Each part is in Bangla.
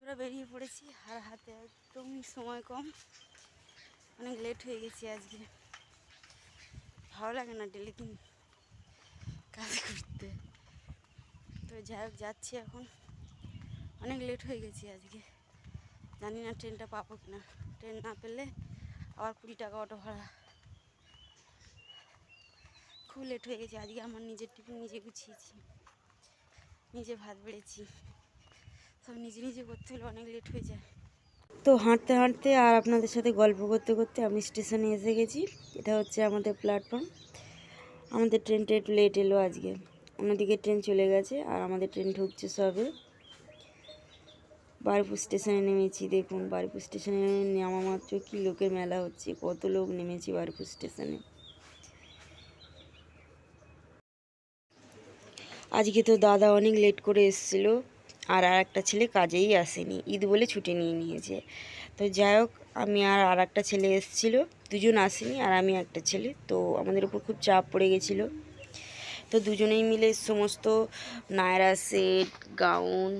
আমরা বেরিয়ে পড়েছি আর হাতে একদম সময় কম, অনেক লেট হয়ে গেছি আজকে। ভালো লাগে না ডেলি দিন কাজ করতে, তো যাই হোক যাচ্ছি এখন। অনেক লেট হয়ে গেছি আজকে, জানি না ট্রেনটা পাবো কিনা। ট্রেন না পেলে আবার 20 টাকা অটো ভাড়া। খুব লেট হয়ে গেছে আজকে। আমার নিজের টিফিন নিজে গুছিয়েছি, নিজে ভাত বেড়েছি, সব নিজে নিজে করতে হলে অনেক লেট হয়ে যায়। তো হাঁটতে হাঁটতে আর আপনাদের সাথে গল্প করতে করতে আমি স্টেশনে এসে গেছি। এটা হচ্ছে আমাদের প্ল্যাটফর্ম। আমাদের ট্রেনটা একটু লেট এলো আজকে, অন্যদিকে ট্রেন চলে গেছে আর আমাদের ট্রেন ঢুকছে সবে। বারুইপুর স্টেশনে নেমেছি। দেখুন বারুইপুর স্টেশনে নামা মাত্র কি লোকের মেলা হচ্ছে, কত লোক নেমেছি বারুইপুর স্টেশনে। আজকে তো দাদা অনেক লেট করে এসেছিলো, আর একটা ছেলে কাজেই আসেনি, ঈদ বলে ছুটি নিয়ে নিয়েছে। তো যাই হোক, আমি আর একটা ছেলে এসেছিলো, দুজন আসেনি আর আমি একটা ছেলে। তো আমাদের উপর খুব চাপ পড়ে গেছিলো। তো দুজনেই মিলে সমস্ত Naira set, gown,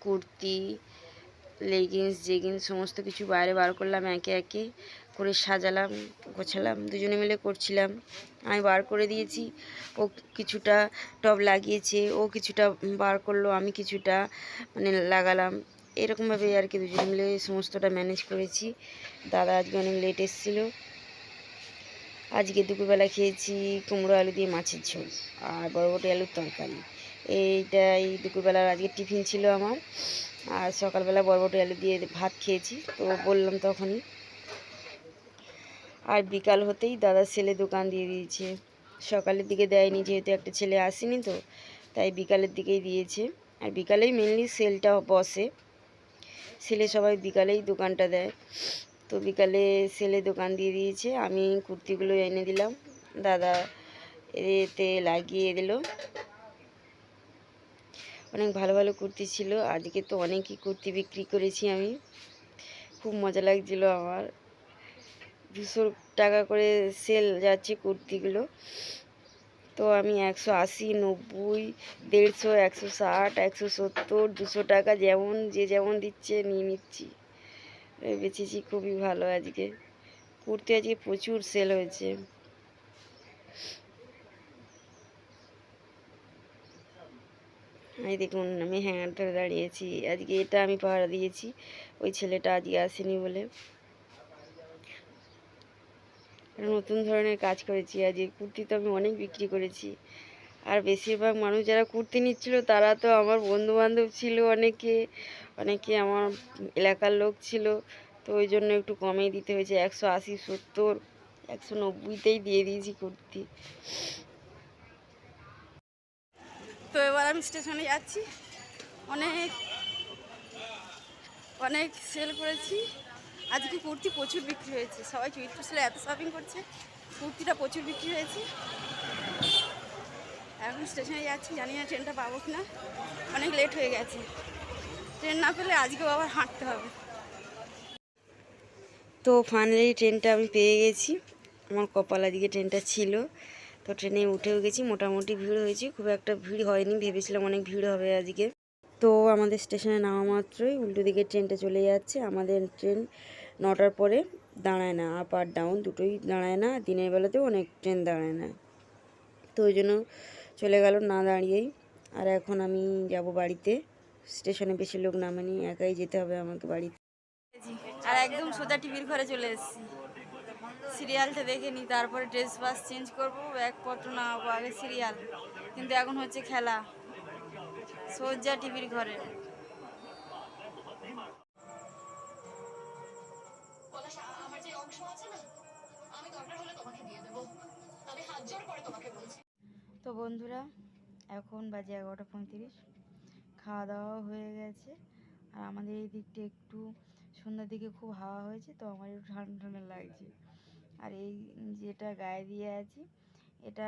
kurti, leggings, jeggings সমস্ত কিছু বাইরে বার করলাম, একে একে করে সাজালাম, গোছালাম, দুজনে মিলে করছিলাম। আমি বার করে দিয়েছি, ও কিছুটা টপ লাগিয়েছে, ও কিছুটা বার করলো, আমি কিছুটা লাগালাম। এরকমভাবে আর কি দুজনে মিলে সমস্তটা ম্যানেজ করেছি। দাদা আজকে অনেক লেট এসেছিলো। আজকে দুপুরবেলা খেয়েছি কুমড়ো আলু দিয়ে মাছের ঝোল আর বরবটি আলুর তরকারি। এইটাই দুপুরবেলার আজকে টিফিন ছিল আমার। আর সকালবেলা বরবটি আলু দিয়ে ভাত খেয়েছি, তো বললাম তখনই। আর বিকাল হতেই দাদার ছেলে দোকান দিয়ে দিয়েছে। সকালের দিকে দেয়নি, যেহেতু একটা ছেলে আসেনি, তো তাই বিকালের দিকেই দিয়েছে। আর বিকালেই মেনলি সেলটা বসে, সেলে সবাই বিকালেই দোকানটা দেয়। তো বিকালে সেলে দোকান দিয়ে দিয়েছে। আমি কুর্তিগুলো এনে দিলাম, দাদা এতে লাগিয়ে দিল। অনেক ভালো ভালো কুর্তি ছিল আজকে, তো অনেকই কুর্তি বিক্রি করেছি আমি। খুব মজা লাগছিল আমার। 200 টাকা করে সেল যাচ্ছে কুর্তিগুলো। তো আমি 180, 90, 150, 160, 170, 200 টাকা যেমন যে যেমন দিচ্ছে নিয়ে নিচ্ছি। বেচেছি খুবই ভালো আজকে। কুর্তি আজকে প্রচুর সেল হয়েছে। এই দেখুন আমি হ্যাঙ্গার ধরে দাঁড়িয়েছি আজকে, এটা আমি পাহারা দিয়েছি, ওই ছেলেটা আজকে আসেনি বলে। নতুন ধরনের কাজ করেছি আজকে। কুর্তি তো আমি অনেক বিক্রি করেছি। আর বেশিরভাগ মানুষ যারা কুর্তি নিচ্ছিল তারা তো আমার বন্ধু বান্ধব ছিল, অনেকে অনেকে আমার এলাকার লোক ছিল। তো ওই জন্য একটু কমেই দিতে হয়েছে। 180, 70, 190তেই দিয়ে দিয়েছি কুর্তি। তো এবার আমি স্টেশনে যাচ্ছি। অনেক অনেক সেল করেছি আজকে। কুর্তি প্রচুর বিক্রি হয়েছে, সবাই চৈত্র সেলে এত শপিং করছে, কুর্তিটা প্রচুর বিক্রি হয়েছে। এখন স্টেশনে যাচ্ছি, জানি না ট্রেনটা পাবো কি না, অনেক লেট হয়ে গেছে। ট্রেন না পেলে আজকেও আবার হাঁটতে হবে। তো ফাইনালি ট্রেনটা আমি পেয়ে গেছি। আমার কপাল আজকে ট্রেনটা ছিল। তো ট্রেনে উঠেও গেছি। মোটামুটি ভিড় হয়েছে, খুব একটা ভিড় হয়নি, ভেবেছিলাম অনেক ভিড় হবে আজকে। তো আমাদের স্টেশনে নামা মাত্রই উল্টো দিকে ট্রেনটা চলে যাচ্ছে। আমাদের ট্রেন 9টার পরে দাঁড়ায় না, আপ আর ডাউন দুটোই দাঁড়ায় না। দিনের বেলাতেও অনেক ট্রেন দাঁড়ায় না, তো ওই জন্য চলে গেল না দাঁড়িয়েই। আর এখন আমি যাব বাড়িতে। স্টেশনে বেশি লোক নামেনি, একাই যেতে হবে আমাকে বাড়িতে। আর একদম সোজা টিভির ঘরে চলে এসেছি। সিরিয়ালটা দেখে নিই, তারপরে ড্রেস বাস চেঞ্জ করবো, ব্যাগপত্র নামাবো, আগে সিরিয়াল। কিন্তু এখন হচ্ছে খেলা, সোজা টিভির ঘরে। তো বন্ধুরা, এখন বাজে 11:35। খাওয়া দাওয়া হয়ে গেছে। আর আমাদের এই দিকটা একটু সন্ধ্যার দিকে খুব হাওয়া হয়েছে, তো আমার একটু ঠান্ডা ঠান্ডা লাগছে। আর এই যেটা গায়ে দিয়ে আছি, এটা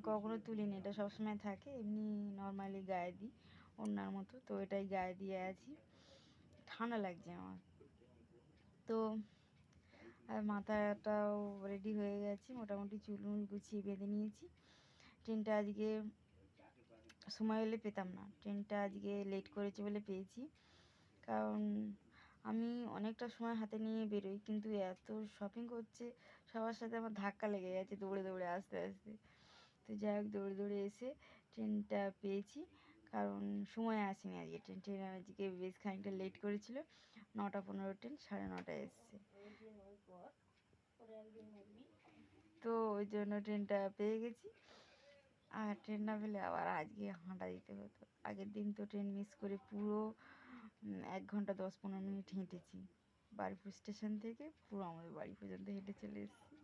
কখনো তুলিনি, এটা সবসময় থাকে, এমনি নর্মালি গায়ে দিই ওড়নার মতো। তো এটাই গায়ে দিয়ে আছি, ঠান্ডা লাগছে আমার। তো আর মাথাটাও রেডি হয়ে গেছে, মোটামুটি চুল গুছিয়ে বেঁধে নিয়েছি। ট্রেনটা আজকে সময় হলে পেতাম না, ট্রেনটা আজকে লেট করেছে বলে পেয়েছি। কারণ আমি অনেকটা সময় হাতে নিয়ে বেরোই, কিন্তু এত শপিং করছে সবার সাথে আমার ধাক্কা লেগে গেছে দৌড়ে দৌড়ে আস্তে আস্তে। তো যাই হোক, দৌড়ে দৌড়ে এসে ট্রেনটা পেয়েছি, কারণ সময় আসেনি আজকে ট্রেন আজকে বেশ খানিকটা লেট করেছিল। 9:15 ট্রেন, 9:30টায় এসছে। তো ওই জন্য ট্রেনটা পেয়ে গেছি। আর ট্রেন না পেলে আবার আজকে হাঁটা দিতে হতো। আগের দিন তো ট্রেন মিস করে পুরো 1 ঘন্টা 10-15 মিনিট হেঁটেছি। বারুইপুর স্টেশন থেকে পুরো আমাদের বাড়ি পর্যন্ত হেঁটে চলে এসেছি।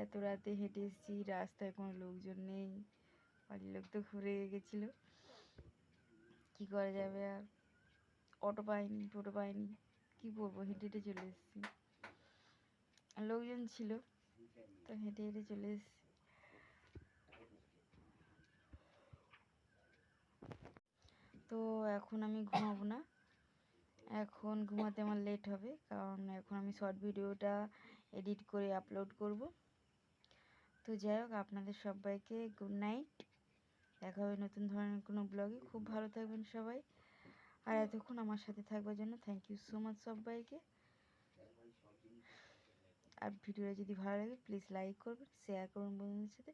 এত রাতে হেঁটে এসেছি, রাস্তায় কোনো লোকজন নেই, বাড়ির লোক তো ঘুরে গেছিলো। কী করা যাবে আর, অটো পাইনি, টোটো পাইনি, কী করবো, হেঁটে হেঁটে চলে এসেছি। লোকজন ছিল তো হেঁটে হেঁটে চলে এসেছি। তো এখন আমি ঘুমাবো না, এখন ঘুমাতে আমার লেট হবে, কারণ এখন আমি শর্ট ভিডিওটা এডিট করে আপলোড করব। তো যাই হোক, আপনাদের সবাইকে গুড নাইট, দেখা হবে নতুন ধরনের কোনো ব্লগে। খুব ভালো থাকবেন সবাই, আর এতক্ষণ আমার সাথে থাকবার জন্য থ্যাংক ইউ সো মাচ সবাইকে। আর ভিডিওটা যদি ভালো লাগে প্লিজ লাইক করবেন, শেয়ার করুন বন্ধুদের সাথে।